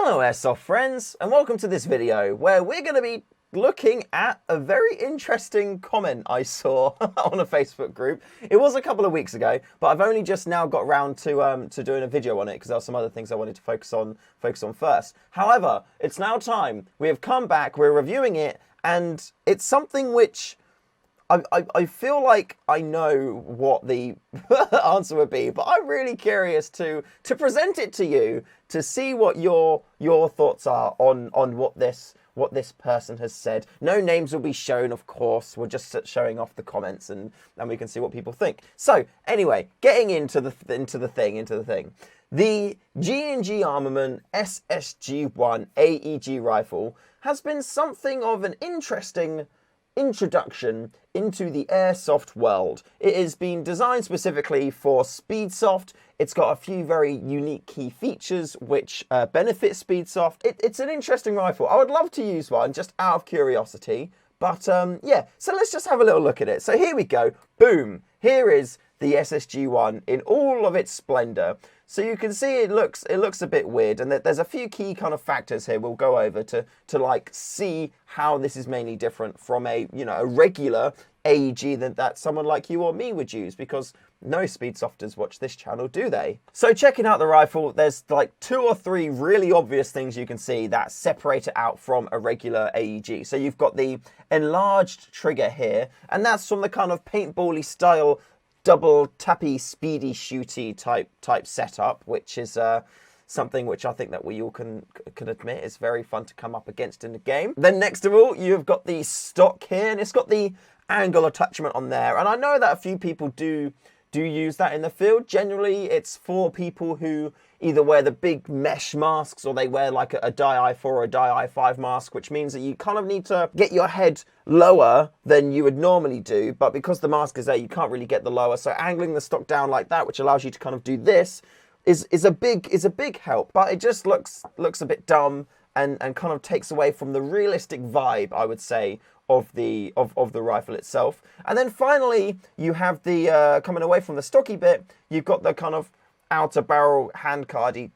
Hello Airsoft friends, and welcome to this video where we're going to be looking at a very interesting comment I saw on a Facebook group. It was a couple of weeks ago, but I've only just now got around to doing a video on it because there are some other things I wanted to focus on first. However, it's now time. We have come back, we're reviewing it, and it's something which I feel like I know what the answer would be, but I'm really curious to present it to you to see what your thoughts are on what this person has said. No names will be shown, of course. We're just showing off the comments and we can see what people think. So anyway, getting into the thing. The G&G Armament SSG-1 AEG rifle has been something of an interesting introduction into the airsoft world. It has been designed specifically for Speedsoft. It's got a few very unique key features which benefit Speedsoft. It's an interesting rifle. I would love to use one just out of curiosity, but yeah, so let's just have a little look at it. So here we go. Boom. Here is the SSG-1 in all of its splendor. So you can see it looks a bit weird, and there's a few key kind of factors here we'll go over to like see how this is mainly different from a regular AEG that someone like you or me would use, because no Speedsofters watch this channel, do they? So checking out the rifle, there's like 2 or 3 really obvious things you can see that separate it out from a regular AEG. So you've got the enlarged trigger here, and that's from the kind of paintball-y style double tappy speedy shooty type setup, which is something which I think that we all can admit is very fun to come up against in the game. Then next of all, you've got the stock here, and it's got the angle attachment on there, and I know that a few people do use that in the field. Generally it's for people who either wear the big mesh masks or they wear like a Dye I4 or a Dye I5 mask, which means that you kind of need to get your head lower than you would normally do, but because the mask is there, you can't really get the lower. So angling the stock down like that, which allows you to kind of do this, is a big help. But it just looks a bit dumb and kind of takes away from the realistic vibe, I would say, of the rifle itself. And then finally, you have the coming away from the stocky bit, you've got the kind of outer barrel handcardy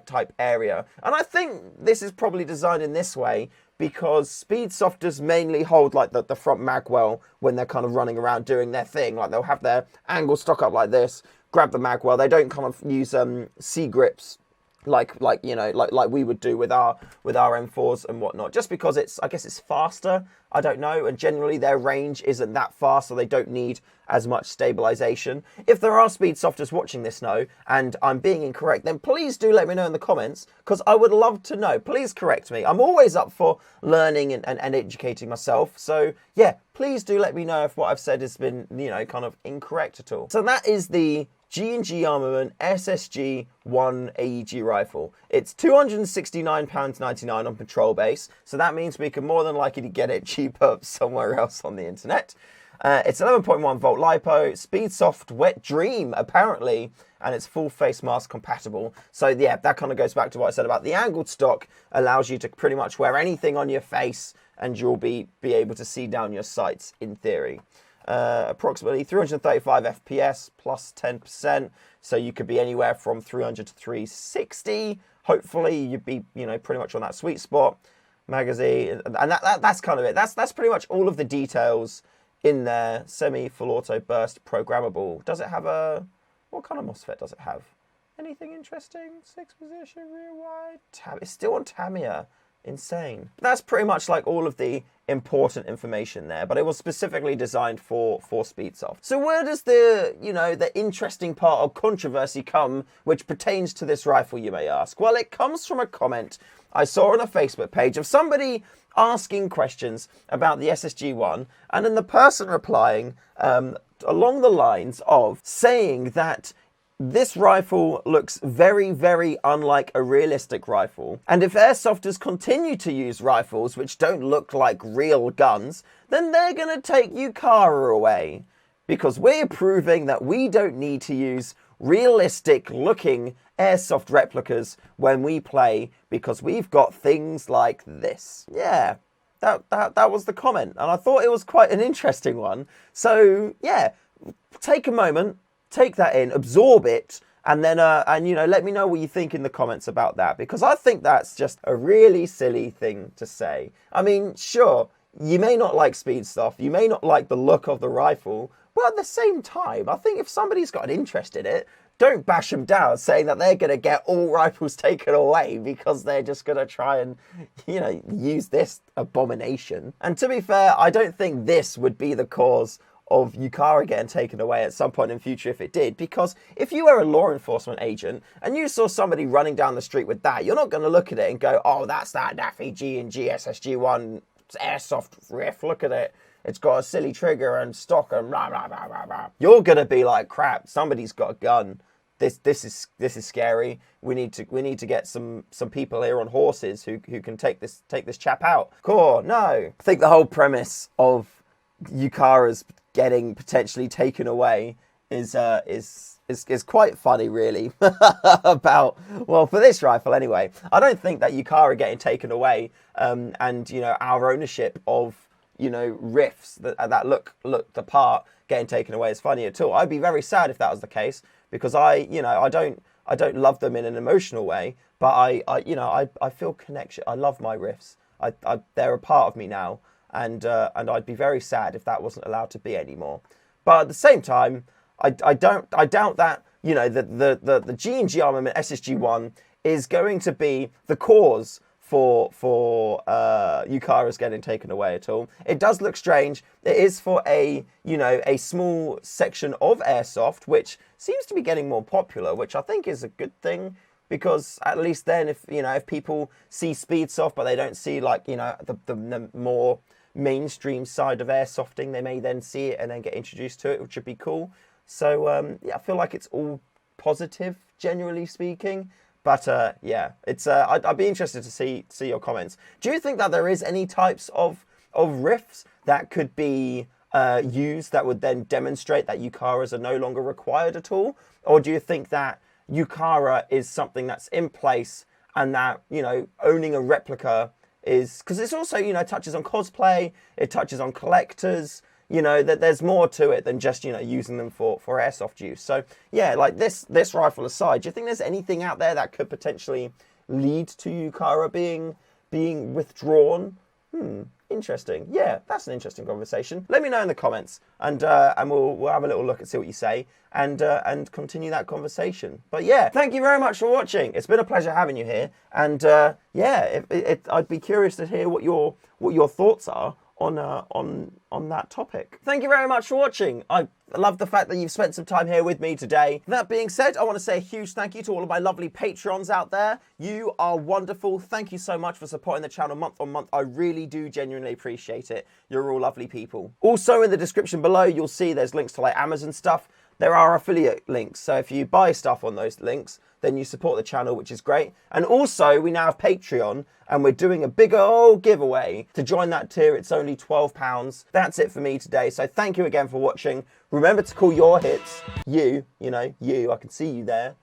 type area. And I think this is probably designed in this way because Speedsofters mainly hold like the front mag well when they're kind of running around doing their thing. Like they'll have their angle stock up like this, grab the mag well. They don't kind of use C grips like we would do with our M4s and whatnot, just because I guess it's faster, I don't know, and generally their range isn't that fast, so they don't need as much stabilization. If there are Speedsofters watching this now and I'm being incorrect, then please do let me know in the comments, because I would love to know. Please correct me. I'm always up for learning and educating myself, so yeah, please do let me know if what I've said has been kind of incorrect at all. So that is the G&G Armament SSG-1 AEG rifle. It's £269.99 on Patrol Base, so that means we can more than likely to get it cheaper somewhere else on the internet. It's 11.1 volt LiPo, Speedsoft Wet Dream apparently, and it's full face mask compatible. So yeah, that kind of goes back to what I said about the angled stock. Allows you to pretty much wear anything on your face and you'll be able to see down your sights in theory. Approximately 335 FPS plus 10%, so you could be anywhere from 300 to 360. Hopefully you'd be pretty much on that sweet spot. Magazine, and that's kind of it. That's pretty much all of the details in there. Semi full auto burst programmable. Does it have what kind of MOSFET does it have? Anything interesting? 6 position rear wide. It's still on Tamiya. Insane. That's pretty much like all of the important information there, but it was specifically designed for Speedsoft. So where does the the interesting part of controversy come, which pertains to this rifle, you may ask? Well, it comes from a comment I saw on a Facebook page of somebody asking questions about the SSG-1, and then the person replying along the lines of saying that this rifle looks very, very unlike a realistic rifle. And if airsofters continue to use rifles which don't look like real guns, then they're going to take UKARA away. Because we're proving that we don't need to use realistic looking airsoft replicas when we play, because we've got things like this. Yeah, that was the comment. And I thought it was quite an interesting one. So yeah, take a moment, take that in, absorb it, And then, you know, let me know what you think in the comments about that, because I think that's just a really silly thing to say. I mean, sure, you may not like speed stuff, you may not like the look of the rifle, but at the same time, I think if somebody's got an interest in it, don't bash them down saying that they're going to get all rifles taken away because they're just going to try and, you know, use this abomination. And to be fair, I don't think this would be the cause of UKARA getting taken away at some point in the future if it did, because if you were a law enforcement agent and you saw somebody running down the street with that, you're not going to look at it and go, oh, that's that Naffy G&G SSG-1 Airsoft riff, look at it. It's got a silly trigger and stock and blah, blah, blah, blah, blah. You're going to be like, crap, somebody's got a gun. This is scary. We need to get some people here on horses who can take this chap out. Cool. No. I think the whole premise of UKARA's getting potentially taken away is quite funny, really. About, well, for this rifle anyway. I don't think that UKARA getting taken away and, you know, our ownership of, you know, riffs that look the part getting taken away is funny at all. I'd be very sad if that was the case, because I don't love them in an emotional way, but I feel connection. I love my riffs. They're a part of me now, and I'd be very sad if that wasn't allowed to be anymore. But at the same time, I doubt that, you know, the G&G armament SSG-1 is going to be the cause for UKARA's getting taken away at all. It does look strange. It is for a small section of Airsoft, which seems to be getting more popular, which I think is a good thing, because at least then if people see Speedsoft but they don't see, like, you know, the more mainstream side of airsofting, they may then see it and then get introduced to it, which would be cool. So yeah, I feel like it's all positive, generally speaking. But yeah, it's I'd be interested to see your comments. Do you think that there is any types of riffs that could be used that would then demonstrate that UKARAs are no longer required at all? Or do you think that UKARA is something that's in place, and that, you know, owning a replica is, because it's also, you know, touches on cosplay, it touches on collectors, you know, that there's more to it than just, you know, using them for airsoft use. So yeah, like this rifle aside, do you think there's anything out there that could potentially lead to UKARA being withdrawn? Interesting. Yeah, that's an interesting conversation. Let me know in the comments, and we'll have a little look and see what you say, and continue that conversation. But yeah, thank you very much for watching. It's been a pleasure having you here, and yeah, I'd be curious to hear what your thoughts are on that topic. Thank you very much for watching. I love the fact that you've spent some time here with me today. That being said, I want to say a huge thank you to all of my lovely Patreons out there. You are wonderful. Thank you so much for supporting the channel month on month. I really do genuinely appreciate it. You're all lovely people. Also, in the description below, you'll see there's links to like Amazon stuff. There are affiliate links, so if you buy stuff on those links, then you support the channel, which is great. And also, we now have Patreon, and we're doing a big old giveaway. To join that tier, it's only £12. That's it for me today, so thank you again for watching. Remember to call your hits, you know, you, I can see you there.